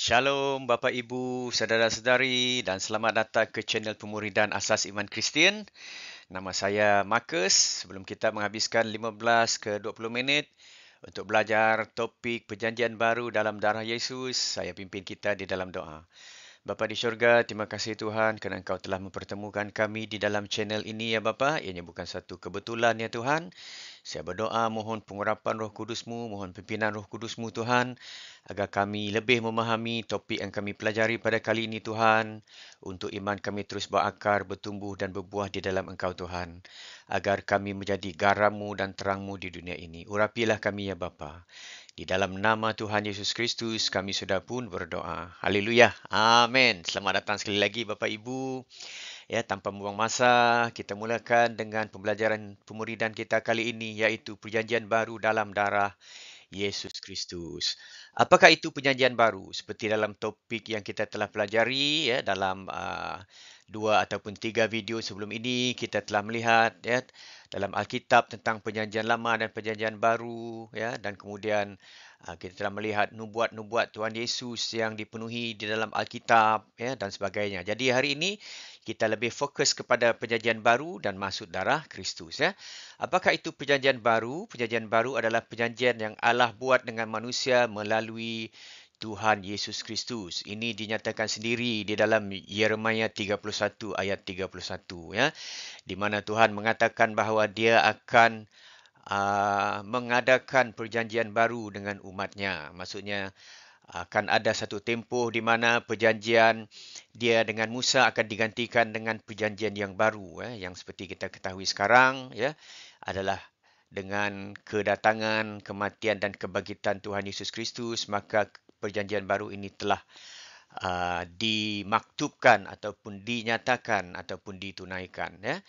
Shalom Bapa Ibu, saudara-saudari dan selamat datang ke channel Pemuridan Asas Iman Kristian. Nama saya Marcus. Sebelum kita menghabiskan 15 ke 20 minit untuk belajar topik perjanjian baru dalam darah Yesus, saya pimpin kita di dalam doa. Bapa di syurga, terima kasih Tuhan kerana Engkau telah mempertemukan kami di dalam channel ini ya Bapa. Ianya bukan satu kebetulan ya Tuhan. Saya berdoa mohon pengurapan Roh Kudus-Mu, mohon pimpinan Roh Kudus-Mu Tuhan, agar kami lebih memahami topik yang kami pelajari pada kali ini Tuhan, untuk iman kami terus berakar, bertumbuh dan berbuah di dalam Engkau Tuhan, agar kami menjadi garam-Mu dan terang-Mu di dunia ini. Urapilah kami ya Bapa. Di dalam nama Tuhan Yesus Kristus, kami sudah pun berdoa. Haleluya. Amin. Selamat datang sekali lagi Bapak Ibu. Ya, tanpa membuang masa, kita mulakan dengan pembelajaran pemuridan kita kali ini, iaitu perjanjian baru dalam darah Yesus Kristus. Apakah itu perjanjian baru? Seperti dalam topik yang kita telah pelajari ya dalam 2 ataupun 3 video sebelum ini, kita telah melihat ya dalam Alkitab tentang perjanjian lama dan perjanjian baru ya, dan kemudian kita telah melihat nubuat-nubuat Tuhan Yesus yang dipenuhi di dalam Alkitab ya dan sebagainya. Jadi hari ini kita lebih fokus kepada perjanjian baru dan maksud darah Kristus ya. Apakah itu perjanjian baru? Perjanjian baru adalah perjanjian yang Allah buat dengan manusia melalui Tuhan Yesus Kristus. Ini dinyatakan sendiri di dalam Yeremia 31 ayat 31 ya, di mana Tuhan mengatakan bahawa Dia akan mengadakan perjanjian baru dengan umatnya. Maksudnya akan ada satu tempoh di mana perjanjian dia dengan Musa akan digantikan dengan perjanjian yang baru yang seperti kita ketahui sekarang ya adalah dengan kedatangan, kematian dan kebangkitan Tuhan Yesus Kristus, maka perjanjian baru ini telah dimaktubkan ataupun dinyatakan ataupun ditunaikan ya.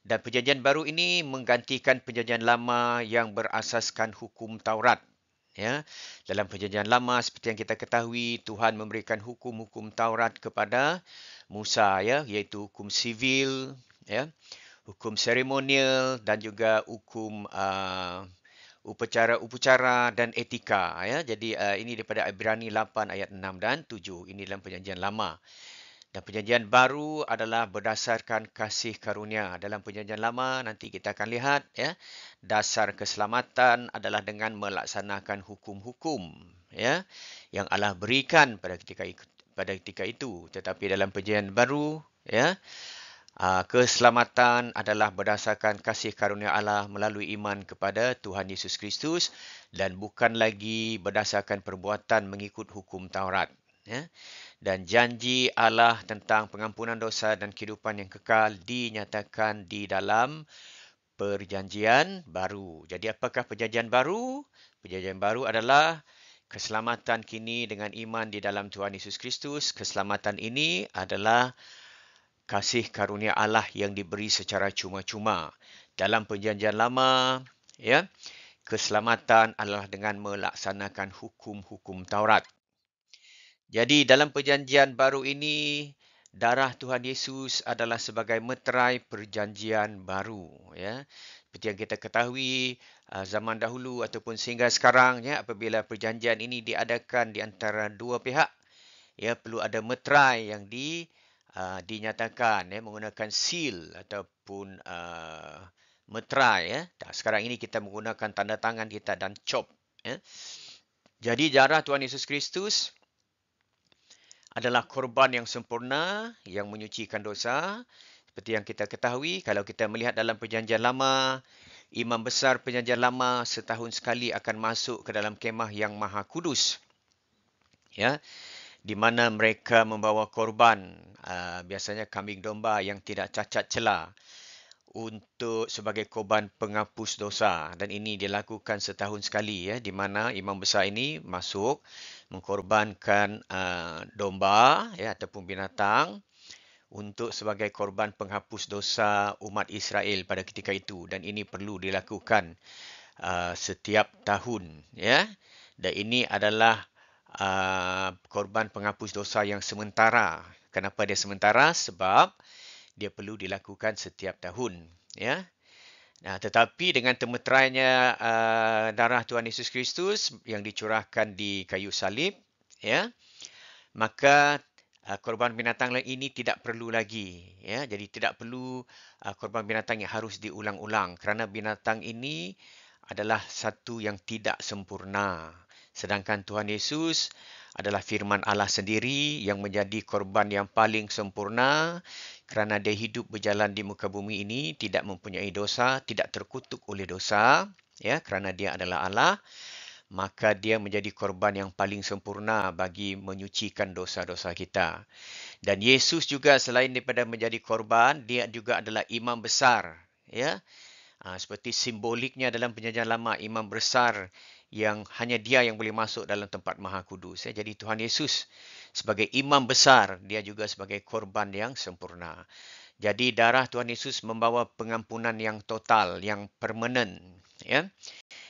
Dan perjanjian baru ini menggantikan perjanjian lama yang berasaskan hukum Taurat. Ya, dalam perjanjian lama seperti yang kita ketahui, Tuhan memberikan hukum-hukum Taurat kepada Musa ya, iaitu hukum sivil ya, hukum seremonial dan juga hukum upacara dan etika ya. Jadi ini daripada Ibrani 8 ayat 6 dan 7. Ini dalam perjanjian lama. Dan perjanjian baru adalah berdasarkan kasih karunia. Dalam perjanjian lama nanti kita akan lihat ya, dasar keselamatan adalah dengan melaksanakan hukum-hukum ya yang Allah berikan pada ketika itu. Tetapi dalam perjanjian baru ya, keselamatan adalah berdasarkan kasih karunia Allah melalui iman kepada Tuhan Yesus Kristus dan bukan lagi berdasarkan perbuatan mengikut hukum Taurat. Ya. Dan janji Allah tentang pengampunan dosa dan kehidupan yang kekal dinyatakan di dalam perjanjian baru. Jadi apakah perjanjian baru? Perjanjian baru adalah keselamatan kini dengan iman di dalam Tuhan Yesus Kristus. Keselamatan ini adalah kasih karunia Allah yang diberi secara cuma-cuma. Dalam perjanjian lama, ya, keselamatan adalah dengan melaksanakan hukum-hukum Taurat. Jadi dalam perjanjian baru ini, darah Tuhan Yesus adalah sebagai meterai perjanjian baru. Ya. Seperti yang kita ketahui, zaman dahulu ataupun sehingga sekarang, ya, apabila perjanjian ini diadakan di antara dua pihak, ya, perlu ada meterai yang dinyatakan ya, menggunakan seal ataupun meterai. Ya. Sekarang ini kita menggunakan tanda tangan kita dan chop. Ya. Jadi darah Tuhan Yesus Kristus adalah korban yang sempurna yang menyucikan dosa. Seperti yang kita ketahui, kalau kita melihat dalam perjanjian lama, imam besar perjanjian lama setahun sekali akan masuk ke dalam kemah yang maha kudus. Ya, di mana mereka membawa korban, biasanya kambing domba yang tidak cacat celah untuk sebagai korban penghapus dosa, dan ini dilakukan setahun sekali ya, di mana imam besar ini masuk mengkorbankan domba ya ataupun binatang untuk sebagai korban penghapus dosa umat Israel pada ketika itu, dan ini perlu dilakukan setiap tahun ya. Dan ini adalah korban penghapus dosa yang sementara. Kenapa dia sementara? Sebab dia perlu dilakukan setiap tahun ya. Nah, tetapi dengan temeterainya darah Tuhan Yesus Kristus yang dicurahkan di kayu salib ya, maka korban binatang ini tidak perlu lagi. Ya, jadi tidak perlu korban binatang yang harus diulang-ulang kerana binatang ini adalah satu yang tidak sempurna. Sedangkan Tuhan Yesus adalah firman Allah sendiri yang menjadi korban yang paling sempurna kerana dia hidup berjalan di muka bumi ini, tidak mempunyai dosa, tidak terkutuk oleh dosa, ya, kerana dia adalah Allah, maka dia menjadi korban yang paling sempurna bagi menyucikan dosa-dosa kita. Dan Yesus juga selain daripada menjadi korban, dia juga adalah imam besar, ya. Seperti simboliknya dalam Perjanjian Lama, imam besar yang hanya dia yang boleh masuk dalam tempat Maha Kudus. Jadi Tuhan Yesus sebagai imam besar, dia juga sebagai korban yang sempurna. Jadi darah Tuhan Yesus membawa pengampunan yang total, yang permanen, ya,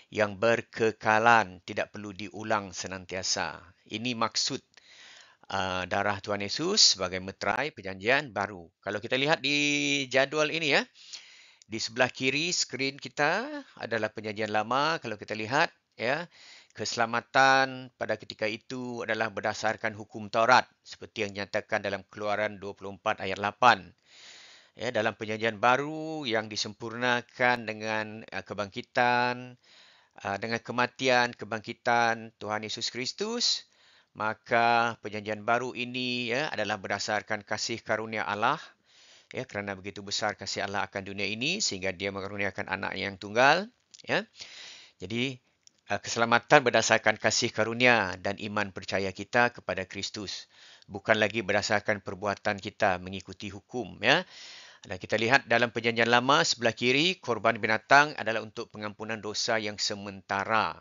yang berkekalan, tidak perlu diulang senantiasa. Ini maksud darah Tuhan Yesus sebagai meterai Perjanjian Baru. Kalau kita lihat di jadual ini, ya, di sebelah kiri skrin kita adalah Perjanjian Lama. Kalau kita lihat, ya, keselamatan pada ketika itu adalah berdasarkan hukum Taurat seperti yang dinyatakan dalam Keluaran 24 ayat 8. Ya, dalam Perjanjian Baru yang disempurnakan dengan kebangkitan, dengan kematian, kebangkitan Tuhan Yesus Kristus, maka Perjanjian Baru ini, ya, adalah berdasarkan kasih karunia Allah. Ya, kerana begitu besar kasih Allah akan dunia ini sehingga dia mengaruniakan anak yang tunggal, ya. Jadi keselamatan berdasarkan kasih karunia dan iman percaya kita kepada Kristus, bukan lagi berdasarkan perbuatan kita mengikuti hukum, ya. Dan kita lihat dalam Perjanjian Lama sebelah kiri, korban binatang adalah untuk pengampunan dosa yang sementara,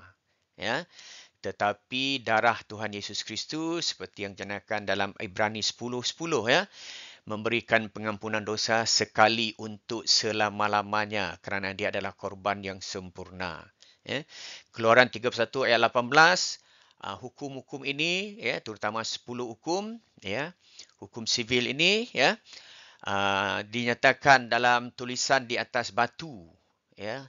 ya. Tetapi darah Tuhan Yesus Kristus seperti yang dinyatakan dalam Ibrani 10:10, ya, memberikan pengampunan dosa sekali untuk selama-lamanya kerana dia adalah korban yang sempurna. Ya. Keluaran 31 ayat 18, hukum-hukum ini, ya, terutama 10 hukum, ya, hukum sivil ini, ya, dinyatakan dalam tulisan di atas batu, ya,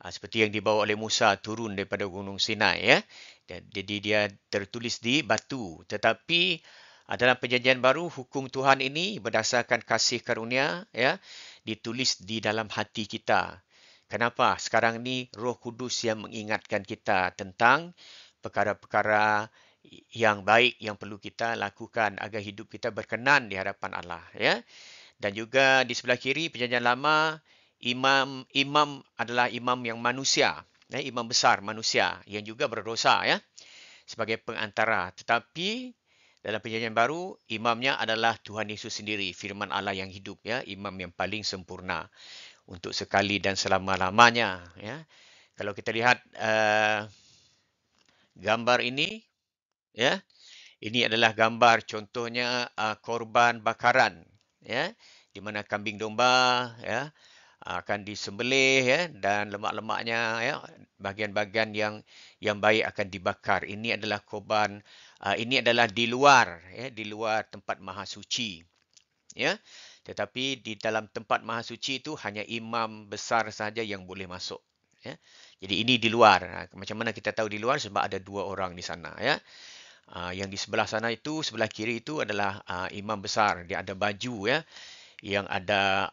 seperti yang dibawa oleh Musa turun daripada Gunung Sinai, ya. Jadi dia tertulis di batu, tetapi dalam Perjanjian Baru, hukum Tuhan ini berdasarkan kasih karunia, ya, ditulis di dalam hati kita. Kenapa? Sekarang ni Roh Kudus yang mengingatkan kita tentang perkara-perkara yang baik yang perlu kita lakukan agar hidup kita berkenan di hadapan Allah, ya. Dan juga di sebelah kiri Perjanjian Lama, imam adalah imam yang manusia, ya, imam besar manusia yang juga berdosa, ya, sebagai pengantara. Tetapi dalam Perjanjian Baru, imamnya adalah Tuhan Yesus sendiri, firman Allah yang hidup, ya, imam yang paling sempurna untuk sekali dan selama-lamanya, ya. Kalau kita lihat gambar ini, ya, ini adalah gambar contohnya korban bakaran, ya, di mana kambing domba, ya, akan disembelih, ya, dan lemak-lemaknya, ya, bahagian-bahagian yang baik akan dibakar. Ini adalah korban, ini adalah di luar, ya, di luar tempat maha suci, ya. Tetapi di dalam tempat maha suci itu hanya imam besar saja yang boleh masuk, ya. Jadi ini di luar. Macam mana kita tahu di luar? Sebab ada 2 orang di sana, ya. Yang di sebelah sana itu, sebelah kiri itu adalah imam besar. Dia ada baju, ya, yang ada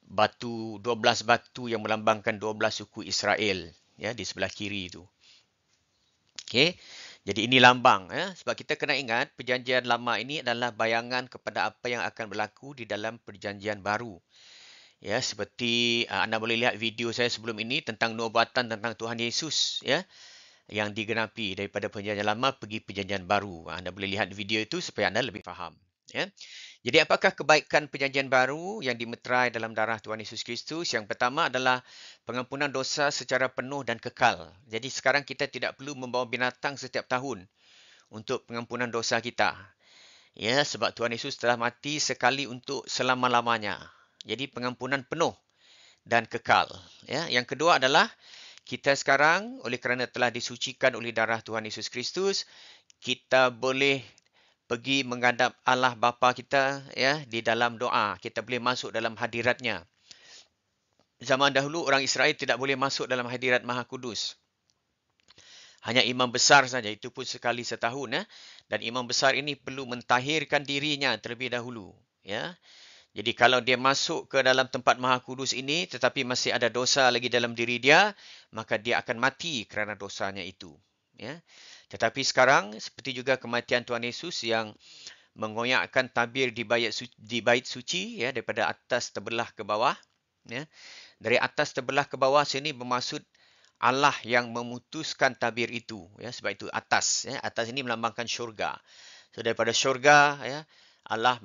batu, 12 batu yang melambangkan 12 suku Israel, ya, di sebelah kiri itu. Okey. Jadi ini lambang, ya. Sebab kita kena ingat Perjanjian Lama ini adalah bayangan kepada apa yang akan berlaku di dalam Perjanjian Baru. Ya, seperti anda boleh lihat video saya sebelum ini tentang nubuatan tentang Tuhan Yesus, ya, yang digenapi daripada Perjanjian Lama pergi Perjanjian Baru. Anda boleh lihat video itu supaya anda lebih faham, ya. Jadi apakah kebaikan Perjanjian Baru yang dimeterai dalam darah Tuhan Yesus Kristus? Yang pertama adalah pengampunan dosa secara penuh dan kekal. Jadi sekarang kita tidak perlu membawa binatang setiap tahun untuk pengampunan dosa kita. Ya, sebab Tuhan Yesus telah mati sekali untuk selama-lamanya. Jadi pengampunan penuh dan kekal. Ya, yang kedua adalah kita sekarang oleh kerana telah disucikan oleh darah Tuhan Yesus Kristus, kita boleh pergi menghadap Allah Bapa kita, ya, di dalam doa. Kita boleh masuk dalam hadiratnya. Zaman dahulu orang Israel tidak boleh masuk dalam hadirat Maha Kudus. Hanya imam besar saja, itu pun sekali setahun. Dan imam besar ini perlu mentahirkan dirinya terlebih dahulu. Ya. Jadi kalau dia masuk ke dalam tempat Maha Kudus ini tetapi masih ada dosa lagi dalam diri dia, maka dia akan mati kerana dosanya itu. Ya. Tetapi sekarang seperti juga kematian Tuhan Yesus yang mengoyakkan tabir di bait suci, ya, daripada atas terbelah ke bawah. Ya. Dari atas terbelah ke bawah sini bermaksud Allah yang memutuskan tabir itu. Ya. Sebab itu atas. Ya. Atas ini melambangkan syurga. So daripada syurga, ya, Allah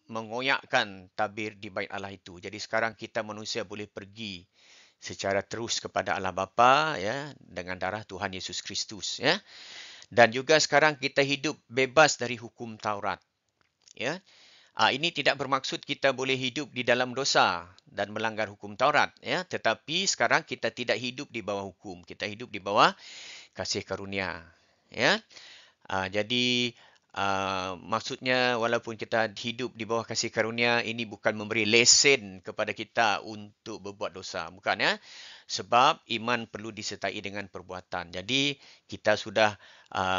mengoyakkan tabir di bait Allah itu. Jadi sekarang kita manusia boleh pergi secara terus kepada Allah Bapa, ya, dengan darah Tuhan Yesus Kristus, ya. Dan juga sekarang kita hidup bebas dari hukum Taurat, ya. Ini tidak bermaksud kita boleh hidup di dalam dosa dan melanggar hukum Taurat, ya. Tetapi sekarang kita tidak hidup di bawah hukum, kita hidup di bawah kasih karunia, ya. Jadi maksudnya walaupun kita hidup di bawah kasih karunia, ini bukan memberi lesen kepada kita untuk berbuat dosa. Bukan, ya. Sebab iman perlu disertai dengan perbuatan. Jadi kita sudah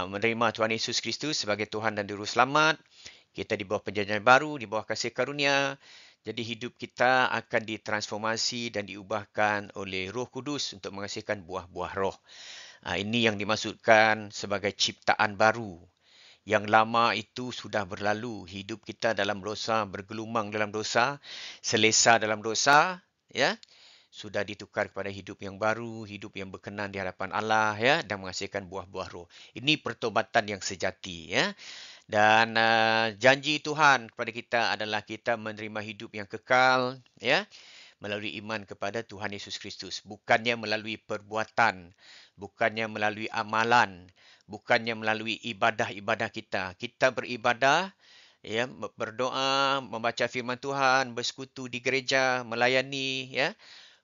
menerima Tuhan Yesus Kristus sebagai Tuhan dan Juru Selamat. Kita di bawah perjanjian baru, di bawah kasih karunia. Jadi hidup kita akan ditransformasi dan diubahkan oleh Roh Kudus untuk menghasilkan buah-buah roh. Ini yang dimaksudkan sebagai ciptaan baru. Yang lama itu sudah berlalu. Hidup kita dalam dosa, bergelumang dalam dosa, selesa dalam dosa, ya, sudah ditukar kepada hidup yang baru, hidup yang berkenan di hadapan Allah, ya, dan menghasilkan buah-buah roh. Ini pertobatan yang sejati, ya. Dan janji Tuhan kepada kita adalah kita menerima hidup yang kekal, ya, melalui iman kepada Tuhan Yesus Kristus. Bukannya melalui perbuatan, bukannya melalui amalan, bukannya melalui ibadah-ibadah kita. Kita beribadah, ya, berdoa, membaca firman Tuhan, bersekutu di gereja, melayani, ya,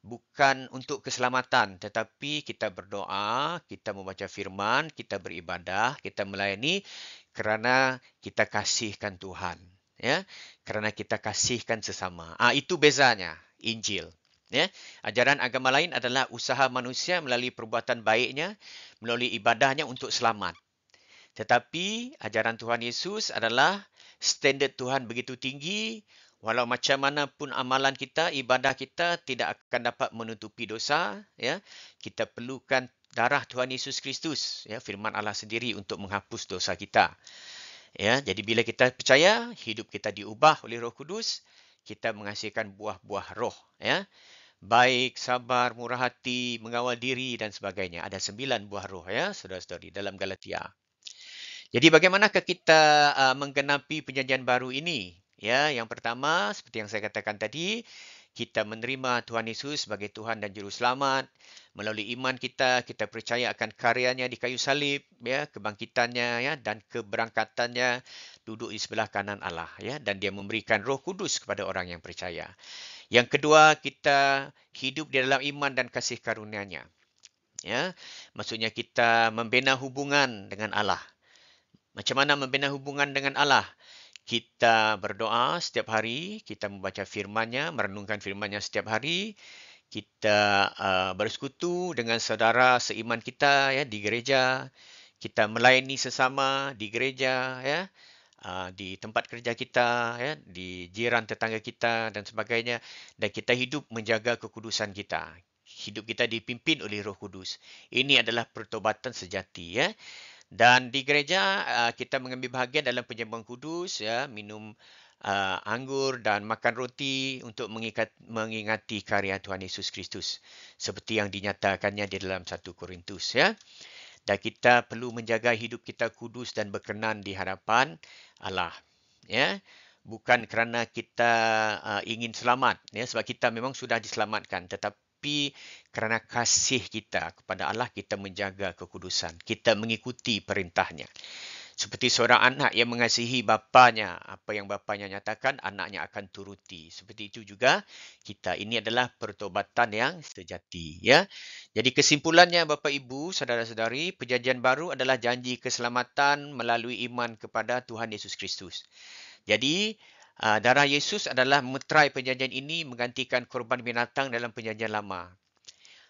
bukan untuk keselamatan, tetapi kita berdoa, kita membaca firman, kita beribadah, kita melayani kerana kita kasihkan Tuhan, ya, kerana kita kasihkan sesama. Itu bezanya Injil. Ya, ajaran agama lain adalah usaha manusia melalui perbuatan baiknya, melalui ibadahnya untuk selamat. Tetapi ajaran Tuhan Yesus adalah standard Tuhan begitu tinggi, walau macam mana pun amalan kita, ibadah kita tidak akan dapat menutupi dosa, ya. Kita perlukan darah Tuhan Yesus Kristus, ya, firman Allah sendiri untuk menghapus dosa kita. Ya, jadi bila kita percaya, hidup kita diubah oleh Roh Kudus, kita menghasilkan buah-buah roh, ya. Baik, sabar, murah hati, mengawal diri dan sebagainya. Ada 9 buah roh, ya, saudara-saudari, dalam Galatia. Jadi bagaimanakah kita menggenapi perjanjian baru ini? Ya, yang pertama seperti yang saya katakan tadi, kita menerima Tuhan Yesus sebagai Tuhan dan Juru Selamat. Melalui iman kita, kita percaya akan karyanya di kayu salib, ya, kebangkitannya, ya, dan keberangkatannya duduk di sebelah kanan Allah, ya, dan dia memberikan Roh Kudus kepada orang yang percaya. Yang kedua, kita hidup di dalam iman dan kasih karunia-Nya. Ya, maksudnya kita membina hubungan dengan Allah. Macam mana membina hubungan dengan Allah? Kita berdoa setiap hari, kita membaca firman-Nya, merenungkan firman-Nya setiap hari. Kita bersekutu dengan saudara seiman kita, ya, di gereja. Kita melayani sesama di gereja, ya, di tempat kerja kita, ya, di jiran tetangga kita dan sebagainya. Dan kita hidup menjaga kekudusan kita. Hidup kita dipimpin oleh Roh Kudus. Ini adalah pertobatan sejati, ya. Dan di gereja kita mengambil bahagian dalam penyambutan kudus, ya, minum anggur dan makan roti untuk mengingati karya Tuhan Yesus Kristus seperti yang dinyatakannya di dalam 1 Korintus, ya. Dan kita perlu menjaga hidup kita kudus dan berkenan di hadapan Allah, ya. Bukan kerana kita ingin selamat, ya, sebab kita memang sudah diselamatkan, tetapi kerana kasih kita kepada Allah, kita menjaga kekudusan. Kita mengikuti perintahnya. Seperti seorang anak yang mengasihi bapanya, apa yang bapanya nyatakan, anaknya akan turuti. Seperti itu juga kita. Ini adalah pertobatan yang sejati, ya. Jadi kesimpulannya, Bapa Ibu, saudara-saudari, perjanjian baru adalah janji keselamatan melalui iman kepada Tuhan Yesus Kristus. Jadi darah Yesus adalah meterai perjanjian ini menggantikan korban binatang dalam perjanjian lama.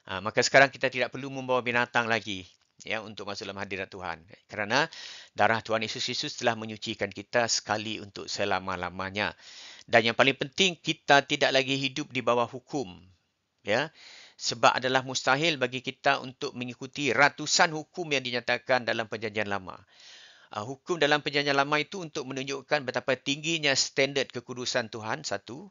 Maka sekarang kita tidak perlu membawa binatang lagi. ya, untuk masuk dalam hadirat Tuhan. Kerana darah Tuhan Yesus Kristus telah menyucikan kita sekali untuk selama-lamanya. Dan yang paling penting, kita tidak lagi hidup di bawah hukum. Ya, sebab adalah mustahil bagi kita untuk mengikuti ratusan hukum yang dinyatakan dalam Perjanjian Lama. Hukum dalam Perjanjian Lama itu untuk menunjukkan betapa tingginya standard kekudusan Tuhan, satu.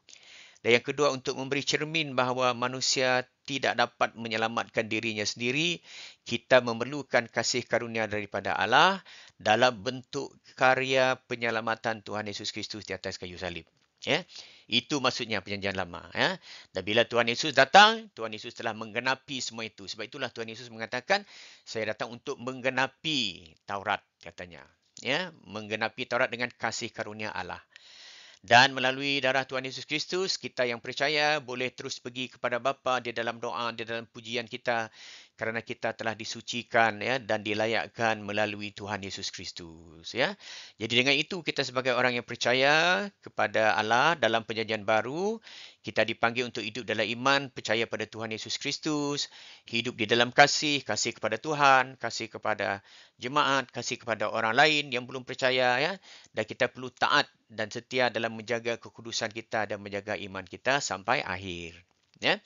Dan yang kedua, untuk memberi cermin bahawa manusia tidak dapat menyelamatkan dirinya sendiri. Kita memerlukan kasih karunia daripada Allah dalam bentuk karya penyelamatan Tuhan Yesus Kristus di atas kayu salib. Ya, itu maksudnya Perjanjian Lama. Ya. Dan bila Tuhan Yesus datang, Tuhan Yesus telah menggenapi semua itu. Sebab itulah Tuhan Yesus mengatakan, saya datang untuk menggenapi Taurat, katanya. Ya, menggenapi Taurat dengan kasih karunia Allah. Dan melalui darah Tuhan Yesus Kristus, kita yang percaya boleh terus pergi kepada Bapa di dalam doa, di dalam pujian kita, kerana kita telah disucikan, ya, dan dilayakkan melalui Tuhan Yesus Kristus. Ya. Jadi dengan itu, kita sebagai orang yang percaya kepada Allah dalam Perjanjian Baru, kita dipanggil untuk hidup dalam iman, percaya pada Tuhan Yesus Kristus, hidup di dalam kasih, kasih kepada Tuhan, kasih kepada jemaat, kasih kepada orang lain yang belum percaya, ya. Dan kita perlu taat dan setia dalam menjaga kekudusan kita dan menjaga iman kita sampai akhir. Ya.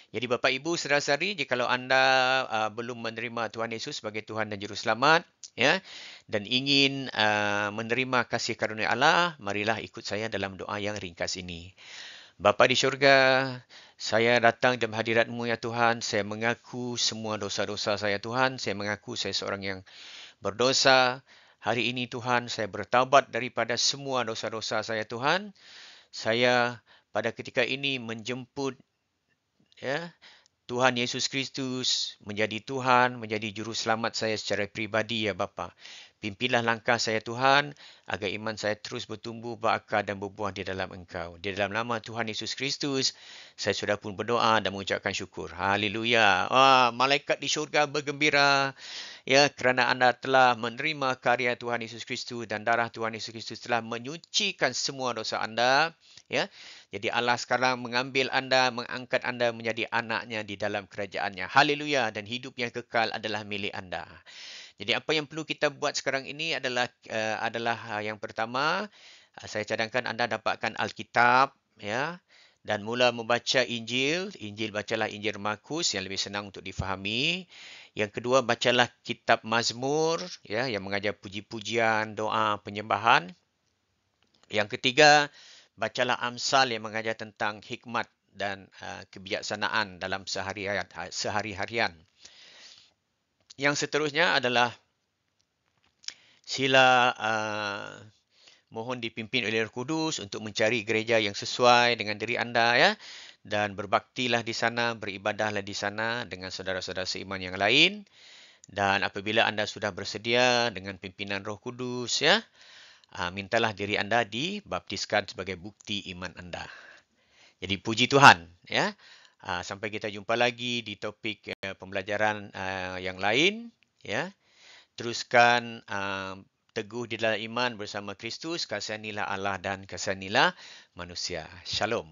Jadi Bapa Ibu saudara-saudari, jikalau anda belum menerima Tuhan Yesus sebagai Tuhan dan Juru Selamat, ya, dan ingin menerima kasih karunia Allah, marilah ikut saya dalam doa yang ringkas ini. Bapa di syurga, saya datang dalam hadirat-Mu ya Tuhan. Saya mengaku semua dosa-dosa saya Tuhan. Saya mengaku saya seorang yang berdosa. Hari ini Tuhan, saya bertaubat daripada semua dosa-dosa saya Tuhan. Saya pada ketika ini menjemput, ya, Tuhan Yesus Kristus menjadi Tuhan, menjadi Juru Selamat saya secara pribadi ya Bapa. Pimpinlah langkah saya Tuhan, agar iman saya terus bertumbuh, berakar dan berbuah di dalam Engkau. Di dalam nama Tuhan Yesus Kristus, saya sudah pun berdoa dan mengucapkan syukur. Haleluya. Malaikat di syurga bergembira, ya, kerana anda telah menerima karya Tuhan Yesus Kristus dan darah Tuhan Yesus Kristus telah menyucikan semua dosa anda. Ya, jadi Allah sekarang mengambil anda, mengangkat anda menjadi anaknya di dalam kerajaannya. Haleluya. Dan hidup yang kekal adalah milik anda. Jadi apa yang perlu kita buat sekarang ini adalah yang pertama, saya cadangkan anda dapatkan Alkitab, ya, dan mula membaca Injil. Bacalah Injil Markus yang lebih senang untuk difahami. Yang kedua, bacalah kitab Mazmur, ya, yang mengajar puji-pujian, doa, penyembahan. Yang ketiga, bacalah Amsal yang mengajar tentang hikmat dan kebijaksanaan dalam sehari-harian. Yang seterusnya adalah sila mohon dipimpin oleh Roh Kudus untuk mencari gereja yang sesuai dengan diri anda, ya, dan berbaktilah di sana, beribadahlah di sana dengan saudara-saudara seiman yang lain. Dan apabila anda sudah bersedia dengan pimpinan Roh Kudus, ya, mintalah diri anda dibaptiskan sebagai bukti iman anda. Jadi puji Tuhan, ya. Sampai kita jumpa lagi di topik pembelajaran yang lain, ya. Teruskan teguh di dalam iman bersama Kristus, kasihanilah Allah dan kasihanilah manusia. Shalom.